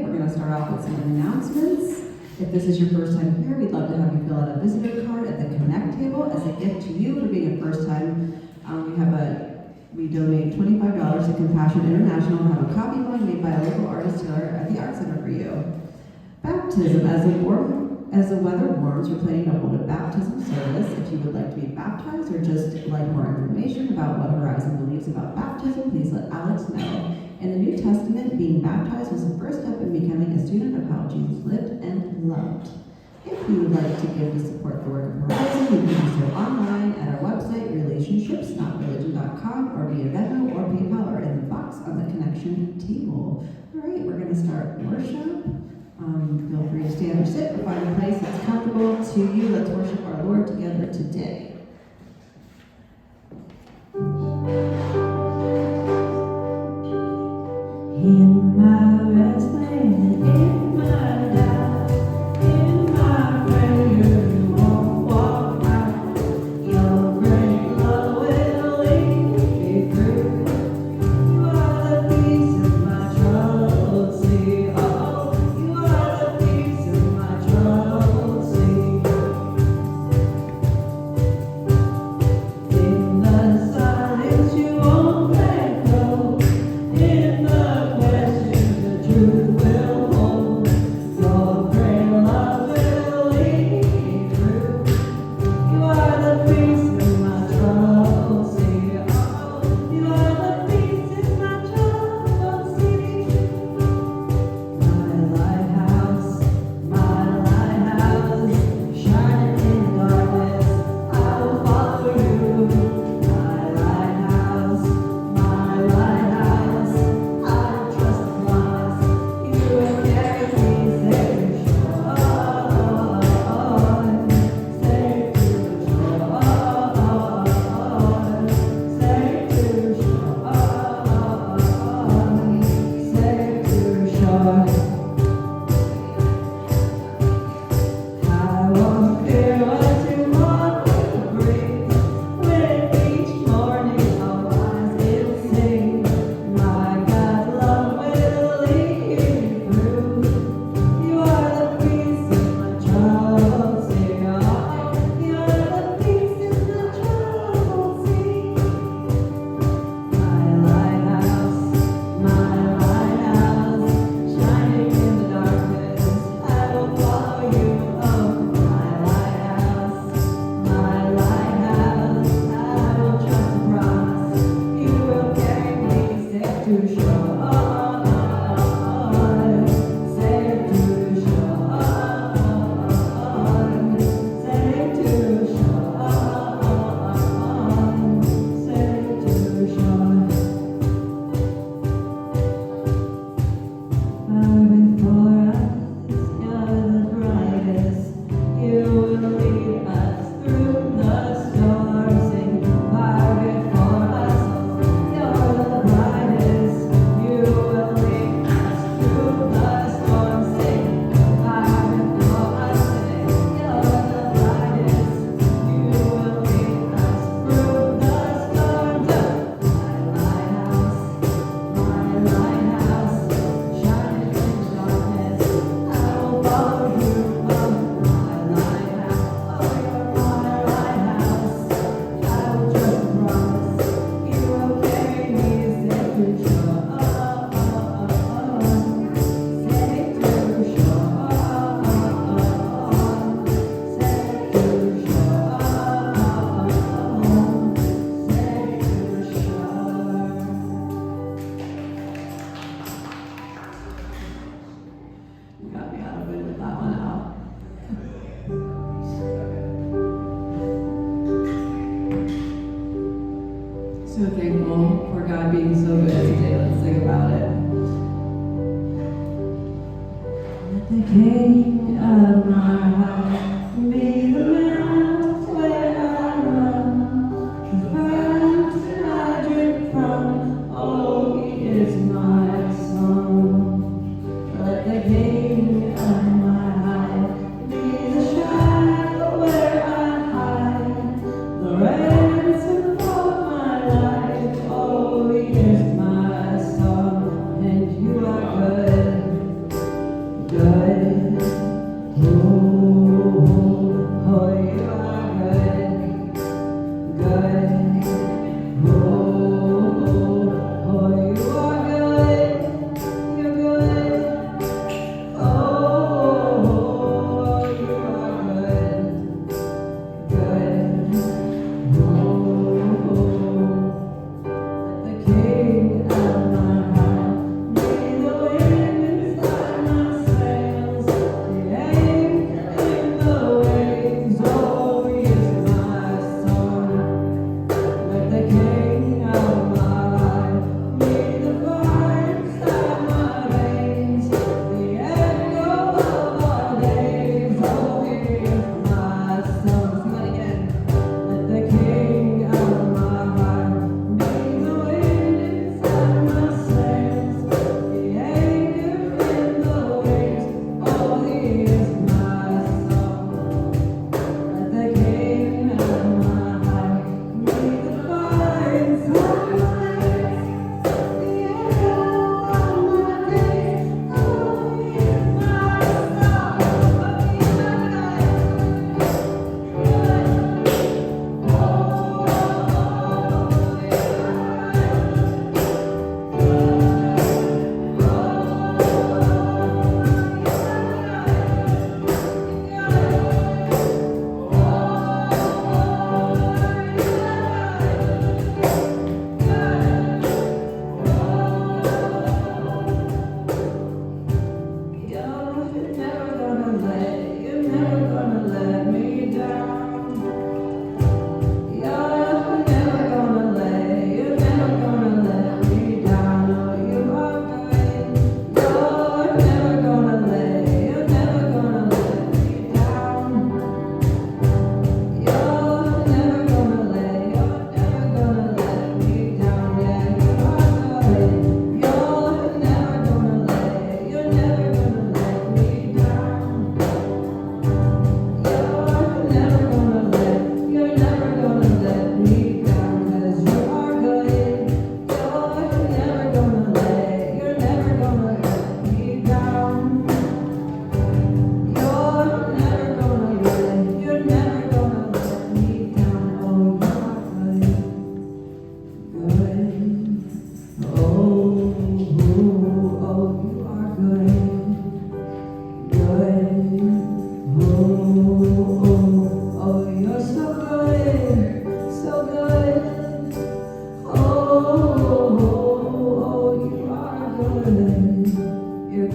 today. We're going to start off with some announcements. If this is your first time here, we'd love to have you fill out a visitor card at the Connect table as a gift to you for being a first time. We donate $25 to Compassion International and have a copy one made by a local artist here at the Art Center for you. Baptism. As the weather warms, we're planning to hold a baptism service. If you would like to be baptized or just like more information about what Horizon believes about baptism, please let Alex know. In the New Testament, being baptized was the first step in becoming a student of how Jesus lived and loved. If you would like to give to support the work of Horizon, you can do so online at our website, relationshipsnotreligion.com, or via Venmo or PayPal, or in the box on the connection table. All right, we're going to start worship. Feel free to stand or sit or find a place that's comfortable to you. Let's worship our Lord together today. In my wasteland, in my doubt, in my prayer, you won't walk out. Your great love will lead me through. You are the peace of my troubled sea. Oh, you are the peace of my troubled sea. In the silence, you won't let go. In the question, the truth will hold. Your great love will lead me through. You are the peace in my troubled sea. Oh, you are the peace in my troubled sea. My lighthouse, shining in the darkness, I will follow you. My lighthouse, I will trust the promise. You will carry me safe to shore, safe to shore, safe to shore, safe to shore. I won't fear what tomorrow will bring. With each morning I'll rise and sing. My God's love will lead me through. You are the peace in my troubled sea. Oh, you are the peace in my troubled sea. My lighthouse, shining in the darkness, I will follow you. Oh, my lighthouse, I will trust the promise. You will carry me safe to shore, safe to shore, safe to shore, safe to shore. Before us, you're the brightest. You will lead us through the storm. Sing fire before us. You're the brightest. You will lead us through the storm. Sing fire before us. You're the brightest. You will lead us through the storm. My lighthouse, shining in the darkness, I will follow you. Oh, my lighthouse, oh, you're my lighthouse. I will trust the promise. You will carry me safe to shore, safe to shore, safe to shore. You got me out of it with that one out. So thankful for God being so good today. Let's sing about it. Let the King of my heart be the mouth where I run, the fountain I drink from. Oh, He is my song. Let the King of my heart be the shadow where I hide, the ransom for my life. Oh, He is my song, and You are good.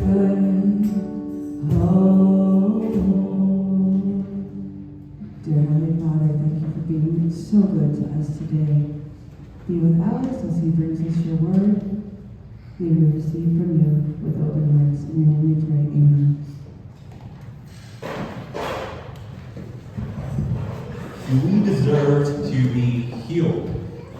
good. Oh, dear Heavenly Father, thank you for being so good to us today. Be with Alex as he brings us your word. May we receive from you with open hearts. In your name we pray, amen. Do we deserve to be healed?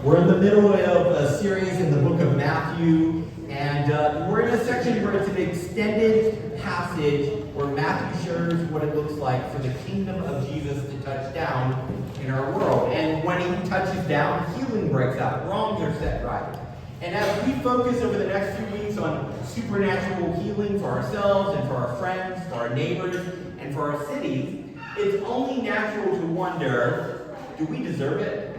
We're in the middle of a series in the book of Matthew, and we're in a section where it's an extended passage where Matthew shares what it looks like for the kingdom of Jesus to touch down in our world. And when he touches down, healing breaks out. Wrongs are set right. And as we focus over the next few weeks on supernatural healing for ourselves and for our friends, for our neighbors, and for our cities, it's only natural to wonder, do we deserve it?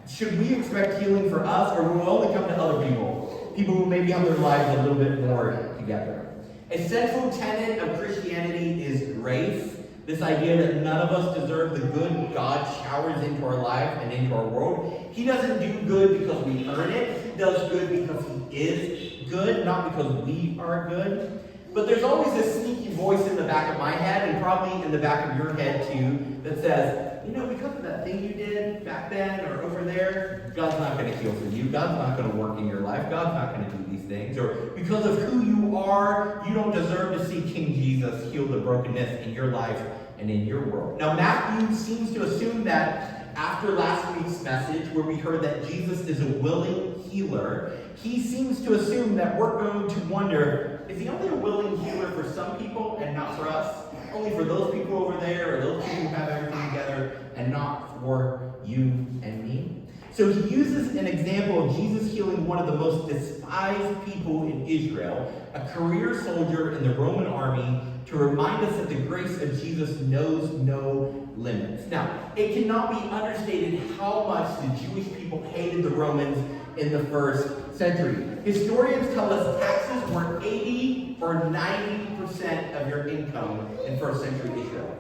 Should we expect healing for us, or will it only come to other people? People who maybe have their lives a little bit more together. A central tenet of Christianity is grace. This idea that none of us deserve the good God showers into our life and into our world. He doesn't do good because we earn it. He does good because he is good, not because we are good. But there's always this sneaky voice in the back of my head, and probably in the back of your head too, that says, because of that thing you did back then or over there, God's not going to heal for you. God's not going to work in your life. God's not going to do these things. Or because of who you are, you don't deserve to see King Jesus heal the brokenness in your life and in your world. Now, Matthew seems to assume that after last week's message, where we heard that Jesus is a willing healer, he seems to assume that we're going to wonder, is he only a willing healer for some people and not for us? Only for those people over there, or those people who have everything together, and not for you and me? So he uses an example of Jesus healing one of the most despised people in Israel, a career soldier in the Roman army, to remind us that the grace of Jesus knows no limits. Now, it cannot be understated how much the Jewish people hated the Romans in the first century. Historians tell us taxes were 80 or 90% of your income in first century Israel.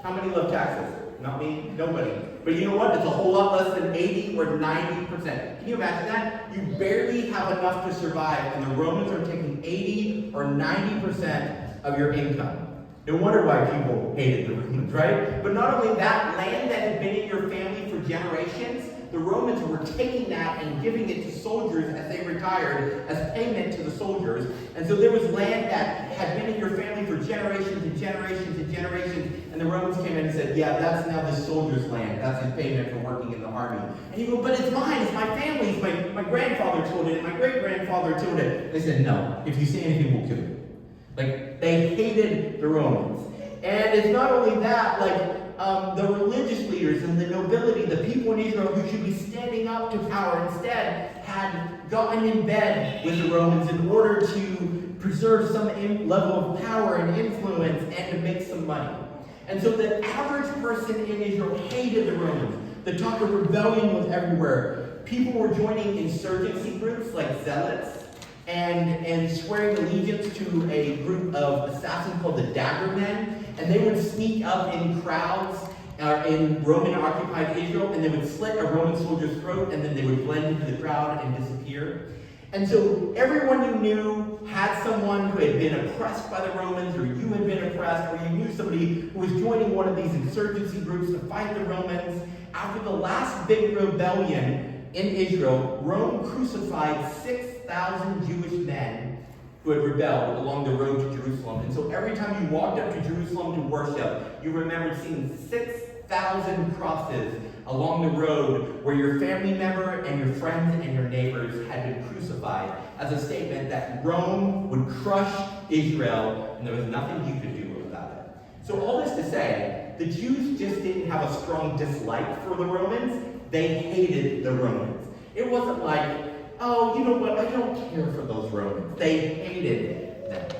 How many love taxes? Not me, nobody. But you know what? It's a whole lot less than 80 or 90%. Can you imagine that? You barely have enough to survive, and the Romans are taking 80 or 90% of your income. No wonder why people hated the Romans, right? But not only that, land that had been in your family for generations, the Romans were taking that and giving it to soldiers as they retired as payment to the soldiers. And so there was land that had been in your family for generations and generations and generations, and the Romans came in and said, yeah, that's now this soldier's land. That's his payment for working in the army. And you go, but it's mine, it's my family's. My grandfather told it, and my great-grandfather told it. They said, no, if you say anything, we'll kill you. They hated the Romans. And it's not only that, the religious leaders and the nobility, the people in Israel who should be standing up to power, instead had gotten in bed with the Romans in order to preserve some level of power and influence and to make some money. And so the average person in Israel hated the Romans. The talk of rebellion was everywhere. People were joining insurgency groups like zealots, and swearing allegiance to a group of assassins called the Dagger Men, and they would sneak up in crowds in Roman-occupied Israel, and they would slit a Roman soldier's throat, and then they would blend into the crowd and disappear. And so everyone you knew had someone who had been oppressed by the Romans, or you had been oppressed, or you knew somebody who was joining one of these insurgency groups to fight the Romans. After the last big rebellion in Israel, Rome crucified 6,000 Jewish men who had rebelled along the road to Jerusalem. And so every time you walked up to Jerusalem to worship, you remembered seeing 6,000 crosses along the road where your family member and your friends and your neighbors had been crucified, as a statement that Rome would crush Israel and there was nothing you could do about it. So all this to say, the Jews just didn't have a strong dislike for the Romans. They hated the Romans. It wasn't like, oh, you know what, I don't care for those Romans. They hated them.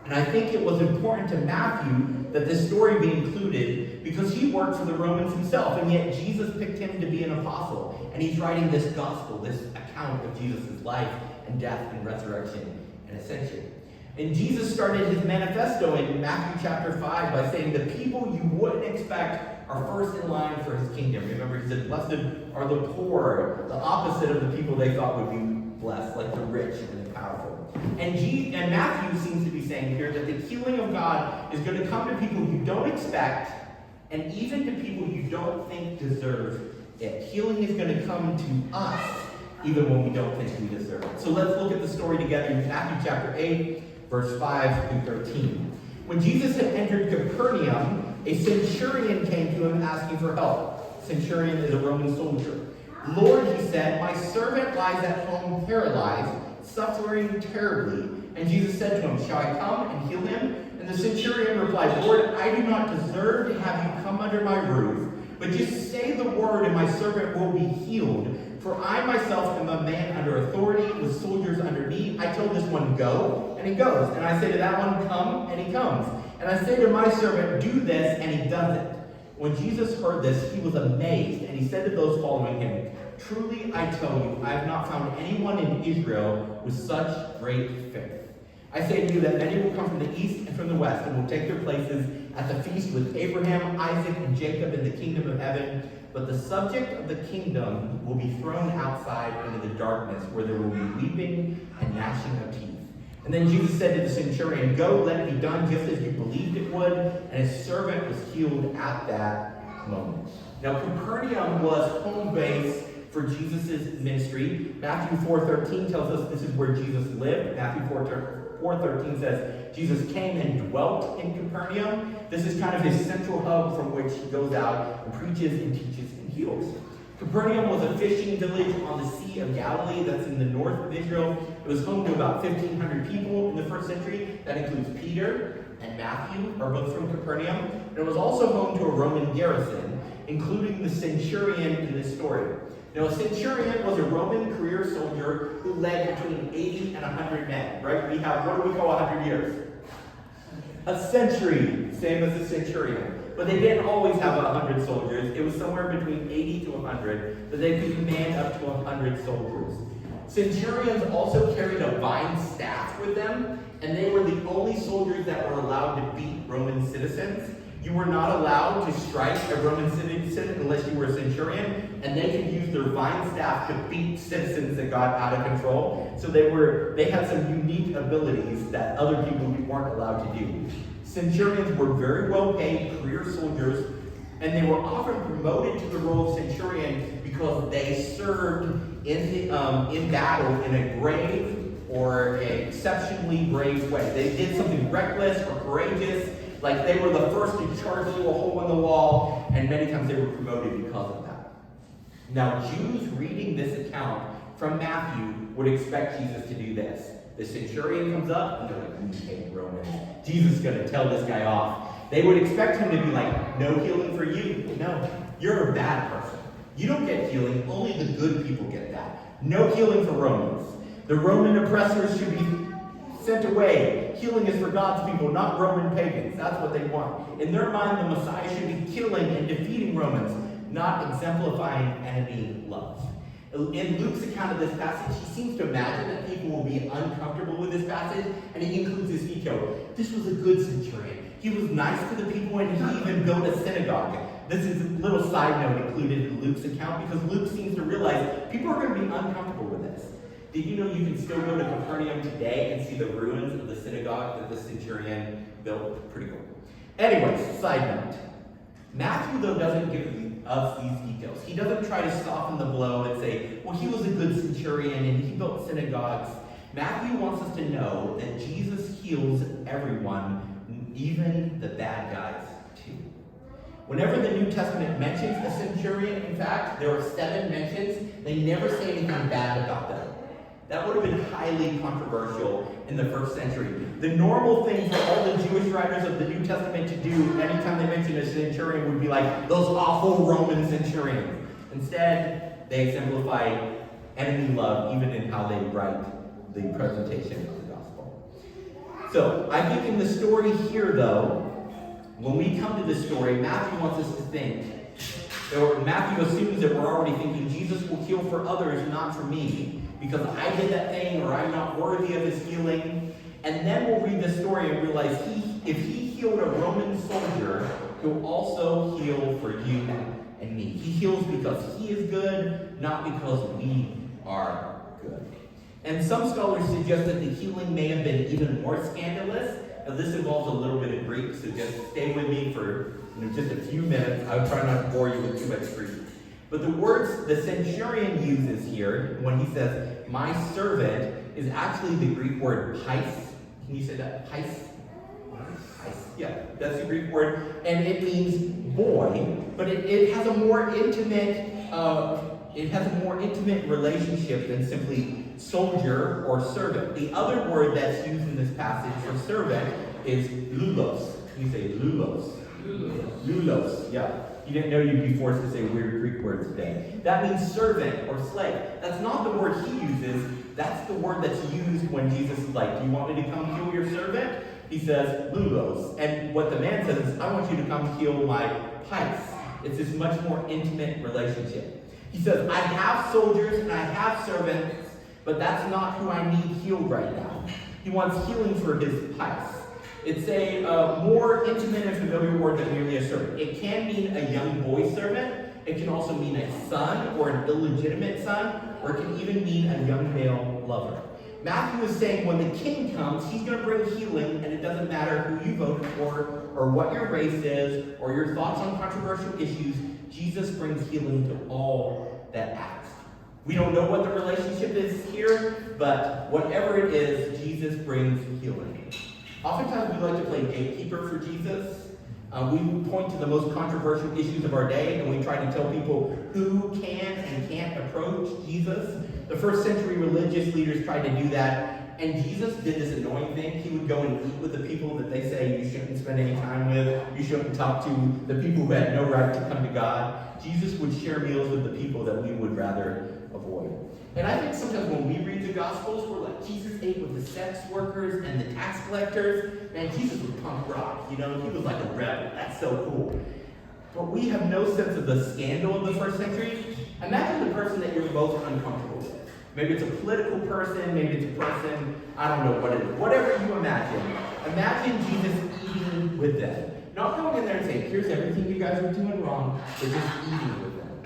And I think it was important to Matthew that this story be included because he worked for the Romans himself, and yet Jesus picked him to be an apostle. And he's writing this gospel, this account of Jesus' life and death and resurrection and ascension. And Jesus started his manifesto in Matthew chapter 5 by saying the people you wouldn't expect are first in line for his kingdom. Remember, he said, blessed are the poor, the opposite of the people they thought would be blessed, like the rich and the powerful. And Matthew seems to be saying here that the healing of God is going to come to people you don't expect, and even to people you don't think deserve it. Healing is going to come to us, even when we don't think we deserve it. So let's look at the story together in Matthew chapter 8, verse 5 through 13. When Jesus had entered Capernaum, a centurion came to him asking for help. Centurion is a Roman soldier. Lord, he said, my servant lies at home paralyzed, suffering terribly. And Jesus said to him, shall I come and heal him? And the centurion replied, Lord, I do not deserve to have you come under my roof, but just say the word and my servant will be healed. For I myself am a man under authority with soldiers under me. I tell this one, go, and he goes. And I say to that one, come, and he comes. And I say to my servant, do this, and he does it. When Jesus heard this, he was amazed, and he said to those following him, truly I tell you, I have not found anyone in Israel with such great faith. I say to you that many will come from the east and from the west, and will take their places at the feast with Abraham, Isaac, and Jacob in the kingdom of heaven. But the subject of the kingdom will be thrown outside into the darkness, where there will be weeping and gnashing of teeth. And then Jesus said to the centurion, go, let it be done just as you believed it would. And his servant was healed at that moment. Now, Capernaum was home base for Jesus' ministry. Matthew 4:13 tells us this is where Jesus lived. Matthew 4:13 says Jesus came and dwelt in Capernaum. This is kind of his central hub from which he goes out and preaches and teaches and heals. Capernaum was a fishing village on the Sea of Galilee that's in the north of Israel. It was home to about 1,500 people in the first century. That includes Peter and Matthew, are both from Capernaum. And it was also home to a Roman garrison, including the centurion in this story. Now, a centurion was a Roman career soldier who led between 80 and 100 men, right? We have, what do we call 100 years? A century, same as a centurion. But they didn't always have 100 soldiers. It was somewhere between 80 to 100, but they could command up to 100 soldiers. Centurions also carried a vine staff with them, and they were the only soldiers that were allowed to beat Roman citizens. You were not allowed to strike a Roman citizen unless you were a centurion, and they could use their vine staff to beat citizens that got out of control. So they had some unique abilities that other people weren't allowed to do. Centurions were very well-paid career soldiers, and they were often promoted to the role of centurion because they served in battle in a brave or an exceptionally brave way. They did something reckless or courageous, like they were the first to charge through a hole in the wall, and many times they were promoted because of that. Now, Jews reading this account from Matthew would expect Jesus to do this. The centurion comes up, and they're like, hey, Roman, Jesus is going to tell this guy off. They would expect him to be like, no healing for you. No, you're a bad person. You don't get healing, only the good people get that. No healing for Romans. The Roman oppressors should be sent away. Healing is for God's people, not Roman pagans. That's what they want. In their mind, the Messiah should be killing and defeating Romans, not exemplifying enemy love. In Luke's account of this passage, he seems to imagine that people will be uncomfortable with this passage, and he includes this detail. This was a good centurion. He was nice to the people, and he even built a synagogue. This is a little side note included in Luke's account, because Luke seems to realize people are going to be uncomfortable with this. Did you know you can still go to Capernaum today and see the ruins of the synagogue that the centurion built? Pretty cool. Anyways, side note. Matthew, though, doesn't give us these details. He doesn't try to soften the blow and say, well, he was a good centurion and he built synagogues. Matthew wants us to know that Jesus heals everyone, even the bad guys, too. Whenever the New Testament mentions a centurion, in fact, there are 7 mentions, they never say anything bad about them. That would have been highly controversial in the first century. The normal thing for all the Jewish writers of the New Testament to do anytime they mention a centurion would be like, those awful Roman centurions. Instead, they exemplify enemy love even in how they write the presentation of the gospel. So, I think in the story here, though, when we come to this story, Matthew wants us to think, or Matthew assumes that we're already thinking Jesus will heal for others, not for me, because I did that thing or I'm not worthy of his healing. And then we'll read the story and realize if he healed a Roman soldier, he'll also heal for you and me. He heals because he is good, not because we are good. And some scholars suggest that the healing may have been even more scandalous. Now, this involves a little bit of Greek, so just stay with me for just a few minutes. I would try not to bore you with too much Greek. But the words the centurion uses here, when he says, my servant, is actually the Greek word pais. Can you say that? Pais? Yeah, that's the Greek word. And it means boy, but it has a more intimate relationship than simply soldier or servant. The other word that's used in this passage for servant is lulos. Can you say lulos? Lulos, yeah. You didn't know you'd be forced to say weird Greek words today. That means servant or slave. That's not the word he uses. That's the word that's used when Jesus is like, do you want me to come heal your servant? He says, lulos. And what the man says is, I want you to come heal my pais. It's this much more intimate relationship. He says, I have soldiers and I have servants, but that's not who I need healed right now. He wants healing for his pais. It's a more intimate and familiar word than merely a servant. It can mean a young boy servant. It can also mean a son or an illegitimate son, or it can even mean a young male lover. Matthew is saying when the king comes, he's going to bring healing, and it doesn't matter who you voted for, or what your race is, or your thoughts on controversial issues. Jesus brings healing to all that ask. We don't know what the relationship is here, but whatever it is, Jesus brings healing. Oftentimes we like to play gatekeeper for Jesus. We point to the most controversial issues of our day, and we try to tell people who can and can't approach Jesus. The first century religious leaders tried to do that, and Jesus did this annoying thing. He would go and eat with the people that they say you shouldn't spend any time with, you shouldn't talk to, the people who had no right to come to God. Jesus would share meals with the people that we would rather avoid. And I think sometimes when we read the Gospels, we're like, Jesus ate with the sex workers and the tax collectors. Man, Jesus was punk rock, he was like a rebel. That's so cool. But we have no sense of the scandal of the first century. Imagine the person that you're most uncomfortable with. Maybe it's a political person, maybe it's a person, I don't know what it is. Whatever you imagine. Imagine Jesus eating with them. Not going in there and saying, here's everything you guys are doing wrong, but just eating with them.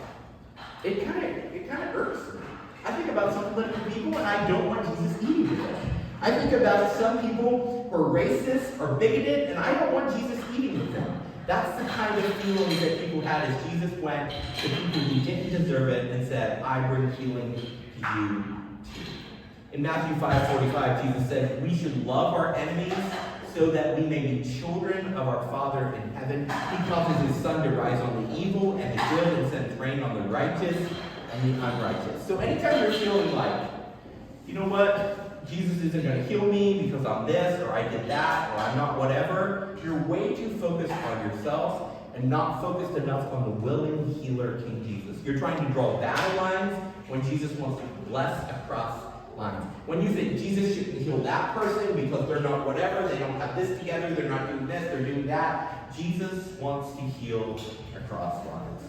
It kind of irks me. I think about some political people, and I don't want Jesus eating with them. I think about some people who are racist or bigoted, and I don't want Jesus eating with them. That's the kind of feeling that people had as Jesus went to people who didn't deserve it and said, I bring healing to you too. In Matthew 5:45, Jesus said, we should love our enemies so that we may be children of our Father in heaven. He causes his sun to rise on the evil and the good and sends rain on the righteous and the unrighteous. So anytime you're feeling like, you know what, Jesus isn't going to heal me because I'm this, or I did that, or I'm not whatever, you're way too focused on yourself and not focused enough on the willing healer, King Jesus. You're trying to draw battle lines when Jesus wants to bless across lines. When you think Jesus shouldn't heal that person because they're not whatever, they don't have this together, they're not doing this, they're doing that, Jesus wants to heal across lines.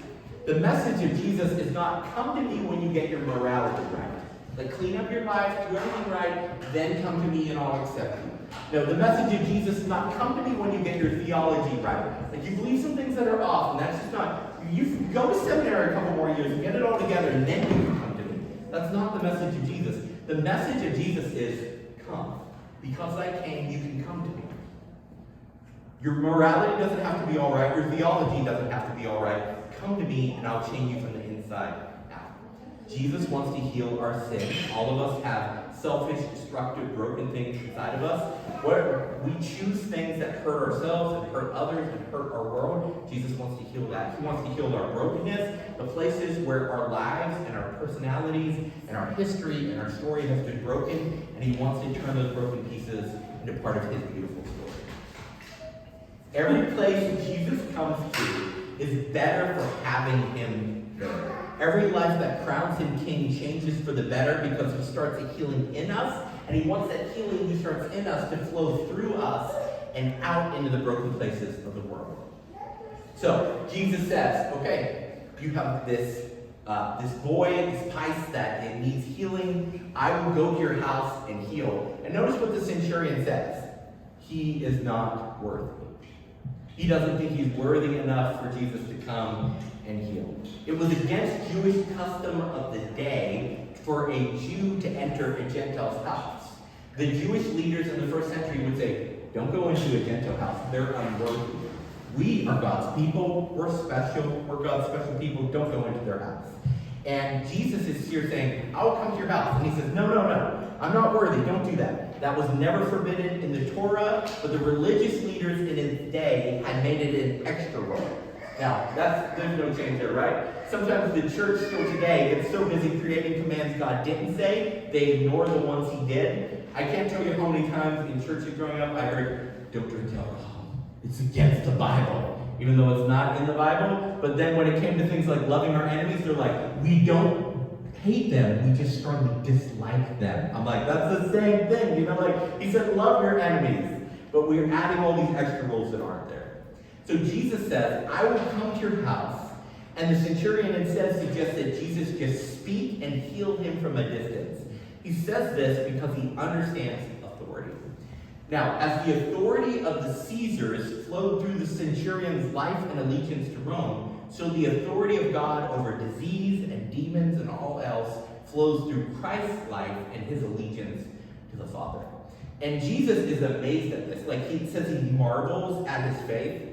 The message of Jesus is not come to me when you get your morality right. Like clean up your life, do everything right, then come to me and I'll accept you. No, the message of Jesus is not come to me when you get your theology right. Like you believe some things that are off, and that's just not, you go to seminary a couple more years and get it all together and then you can come to me. That's not the message of Jesus. The message of Jesus is come. Because I came, you can come to me. Your morality doesn't have to be all right. Your theology doesn't have to be all right. Come to me and I'll change you from the inside out. Jesus wants to heal our sin. All of us have selfish, destructive, broken things inside of us. Where we choose things that hurt ourselves and hurt others and hurt our world, Jesus wants to heal that. He wants to heal our brokenness, the places where our lives and our personalities and our history and our story has been broken, and he wants to turn those broken pieces into part of his beautiful story. Every place Jesus comes to is better for having him there. Every life that crowns him king changes for the better because he starts a healing in us, and he wants that healing he starts in us to flow through us and out into the broken places of the world. So Jesus says, okay, you have this boy, this pais that it needs healing. I will go to your house and heal. And notice what the centurion says. He is not worthy. He doesn't think he's worthy enough for Jesus to come and heal. It was against Jewish custom of the day for a Jew to enter a Gentile's house. The Jewish leaders in the first century would say, don't go into a Gentile house. They're unworthy. We are God's people. We're special. We're God's special people. Don't go into their house. And Jesus is here saying, I will come to your house. And he says, no. I'm not worthy. Don't do that. That was never forbidden in the Torah, but the religious leaders in his day had made it an extra rule. Now, there's no change there, right? Sometimes the church still today gets so busy creating commands God didn't say, they ignore the ones he did. I can't tell you how many times in churches growing up I heard, don't drink alcohol. It's against the Bible. Even though it's not in the Bible. But then when it came to things like loving our enemies, they're like, we don't hate them, we just strongly dislike them. I'm like, that's the same thing. Like he said, love your enemies. But we're adding all these extra rules that aren't there. So Jesus says, I will come to your house. And the centurion instead suggests that Jesus just speak and heal him from a distance. He says this because he understands authority. Now, as the authority of the Caesars flowed through the centurion's life and allegiance to Rome, so the authority of God over disease and demons and all else flows through Christ's life and his allegiance to the Father. And Jesus is amazed at this. Like he says, he marvels at his faith.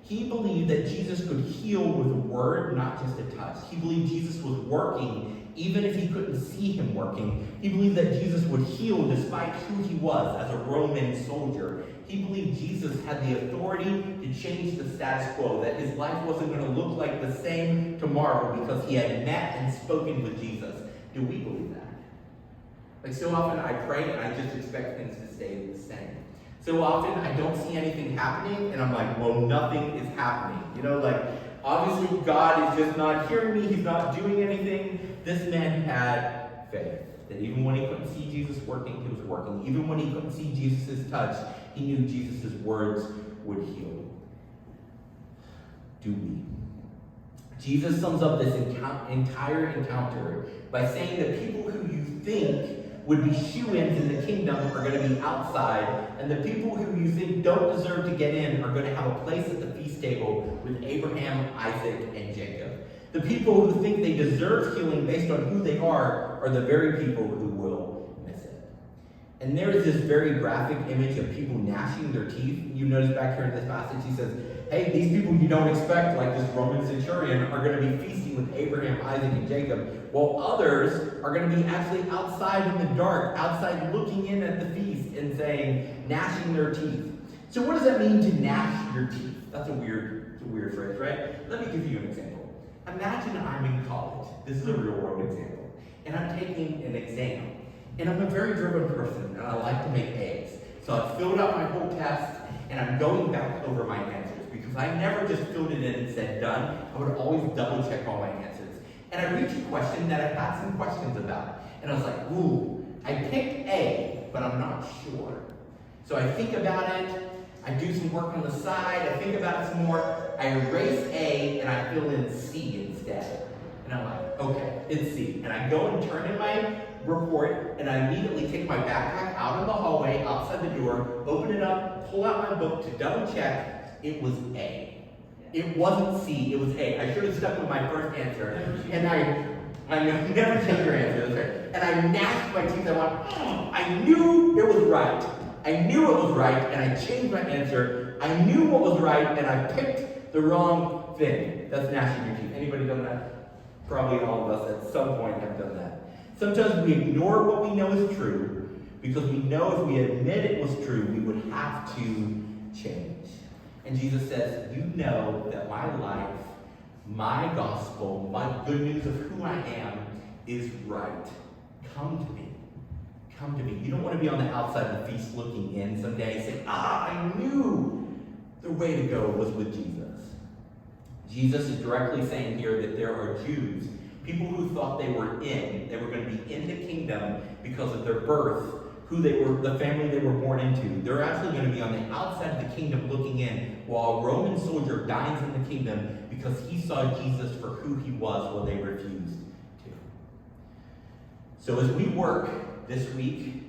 He believed that Jesus could heal with a word, not just a touch. He believed Jesus was working, even if he couldn't see him working. He believed that Jesus would heal despite who he was as a Roman soldier. He believed Jesus had the authority to change the status quo, that his life wasn't going to look like the same tomorrow because he had met and spoken with Jesus. Do we believe that? Like so often I pray and I just expect things to stay the same. So often I don't see anything happening and I'm like, well, nothing is happening. Obviously God is just not hearing me. He's not doing anything. This man had faith that even when he couldn't see Jesus working, he was working. Even when he couldn't see Jesus' touch, he knew Jesus' words would heal. Do we? Jesus sums up this entire encounter by saying that people who you think would be shoo-ins in the kingdom are going to be outside, and the people who you think don't deserve to get in are going to have a place at the feast table with Abraham, Isaac, and Jacob. The people who think they deserve healing based on who they are the very people who will miss it. And there is this very graphic image of people gnashing their teeth. You notice back here in this passage, he says, hey, these people you don't expect, like this Roman centurion, are going to be feasting with Abraham, Isaac, and Jacob, while others are going to be actually outside in the dark, outside looking in at the feast and saying, gnashing their teeth. So what does that mean to gnash your teeth? That's a weird phrase, right? Let me give you an example. Imagine I'm in college. This is a real world example. And I'm taking an exam. And I'm a very driven person, and I like to make A's. So I've filled out my whole test, and I'm going back over my answers. Because I never just filled it in and said done. I would always double check all my answers. And I reached a question that I had some questions about. And I was like, ooh, I picked A, but I'm not sure. So I think about it. I do some work on the side. I think about it some more. I erase A and I fill in C instead. And I'm like, okay, it's C. And I go and turn in my report, and I immediately take my backpack out in the hallway, outside the door, open it up, pull out my book to double check. It was A. It wasn't C, it was A. I should have stuck with my first answer. And I never take your answer. Right. And I gnashed my teeth. I went, oh, I knew it was right. I knew it was right, and I changed my answer. I knew what was right, and I picked the wrong thing. That's gnashing your teeth. Anybody done that? Probably all of us at some point have done that. Sometimes we ignore what we know is true, because we know if we admit it was true, we would have to change. And Jesus says, you know that my life, my gospel, my good news of who I am is right. Come to me. Come to me. You don't want to be on the outside of the feast looking in someday and say, I knew the way to go was with Jesus. Jesus is directly saying here that there are Jews, people who thought they were going to be in the kingdom because of their birth, who they were, the family they were born into. They're actually going to be on the outside of the kingdom looking in, while a Roman soldier dines in the kingdom because he saw Jesus for who he was when they refused to. So as we work this week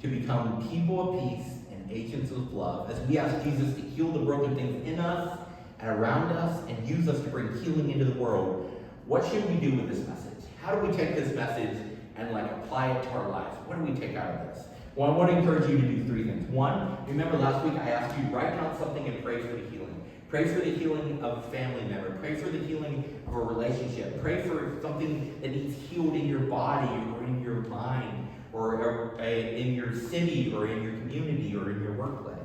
to become people of peace and agents of love, as we ask Jesus to heal the broken things in us and around us and use us to bring healing into the world, what should we do with this message? How do we take this message and like apply it to our lives. What do we take out of this? Well, I want to encourage you to do 3 things. One, remember last week I asked you to write down something and pray for the healing. Pray for the healing of a family member. Pray for the healing of a relationship. Pray for something that needs healed in your body or in your mind or in your city or in your community or in your workplace.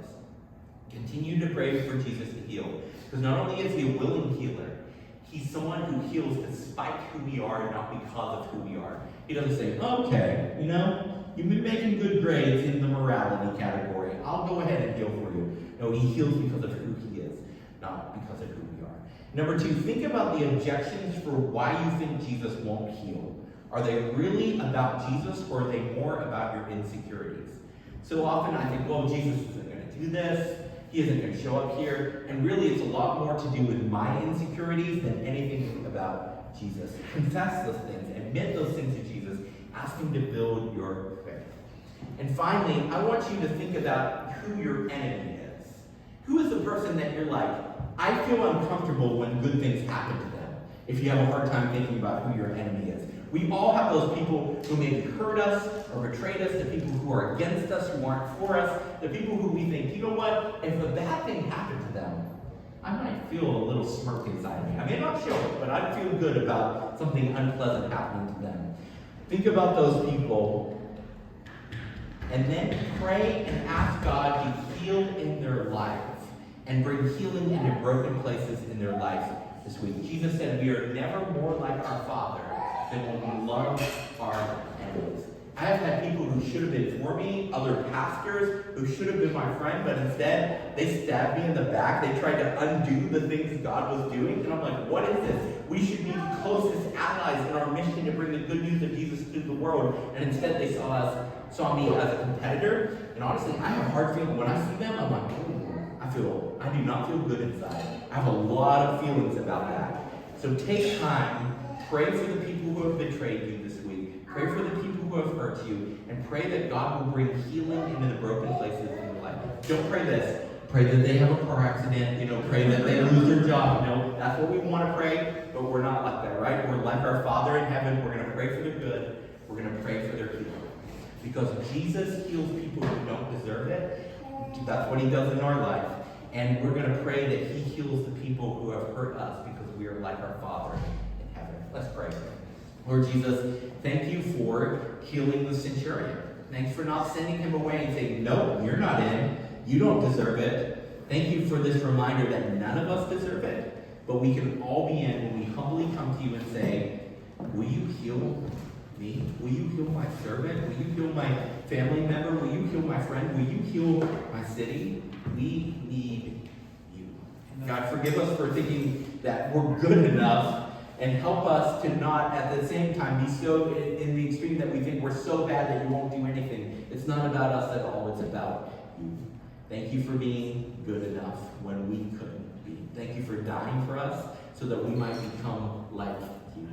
Continue to pray for Jesus to heal. Because not only is he a willing healer, he's someone who heals despite who we are and not because of who we are. He doesn't say, okay, you've been making good grades in the morality category. I'll go ahead and heal for you. No, he heals because of who he is, not because of who we are. Number 2, think about the objections for why you think Jesus won't heal. Are they really about Jesus, or are they more about your insecurities? So often I think, well, Jesus isn't going to do this. He isn't going to show up here. And really, it's a lot more to do with my insecurities than anything about Jesus. Confess those things. Admit those things to Jesus. Ask him to build your faith. And finally, I want you to think about who your enemy is. Who is the person that you're like, I feel uncomfortable when good things happen to them? If you have a hard time thinking about who your enemy is. We all have those people who maybe hurt us or betrayed us, the people who are against us, who aren't for us, the people who we think, you know what, if a bad thing happened to them, I might feel a little smirk inside me. I may not show it, but I'd feel good about something unpleasant happening to them. Think about those people, and then pray and ask God to heal in their lives and bring healing into broken places in their life this week. Jesus said we are never more like our Father than when we love our enemies. I have had people who should have been for me, other pastors who should have been my friend, but instead they stabbed me in the back. They tried to undo the things God was doing, and I'm like, what is this? We should be the closest allies in our mission to bring the good news of Jesus to the world, and instead they saw me as a competitor. And honestly, I have a hard feeling when I see them. I'm like, I do not feel good inside. I have a lot of feelings about that. So take time. Pray for the people who have betrayed you this week. Pray for the people who have hurt you. And pray that God will bring healing into the broken places in your life. Don't pray this. Pray that they have a car accident. Pray that they lose their job. No, that's what we want to pray, but we're not like that, right? We're like our Father in heaven. We're going to pray for their good. We're going to pray for their healing. Because Jesus heals people who don't deserve it. That's what he does in our life. And we're going to pray that he heals the people who have hurt us because we are like our Father. Let's pray. Lord Jesus, thank you for healing the centurion. Thanks for not sending him away and saying, no, you're not in. You don't deserve it. Thank you for this reminder that none of us deserve it, but we can all be in when we humbly come to you and say, will you heal me? Will you heal my servant? Will you heal my family member? Will you heal my friend? Will you heal my city? We need you. God, forgive us for thinking that we're good enough, and help us to not, at the same time, be so in the extreme that we think we're so bad that you won't do anything. It's not about us at all. It's about you. Thank you for being good enough when we couldn't be. Thank you for dying for us so that we might become like you.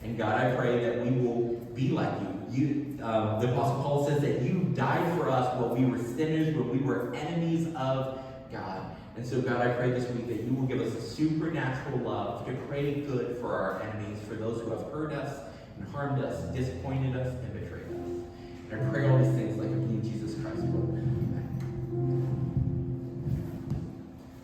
And God, I pray that we will be like you. The Apostle Paul says that you died for us when we were sinners, when we were enemies of God. And so, God, I pray this week that you will give us a supernatural love to crave good for our enemies, for those who have hurt us and harmed us, disappointed us, and betrayed us. And I pray all these things like a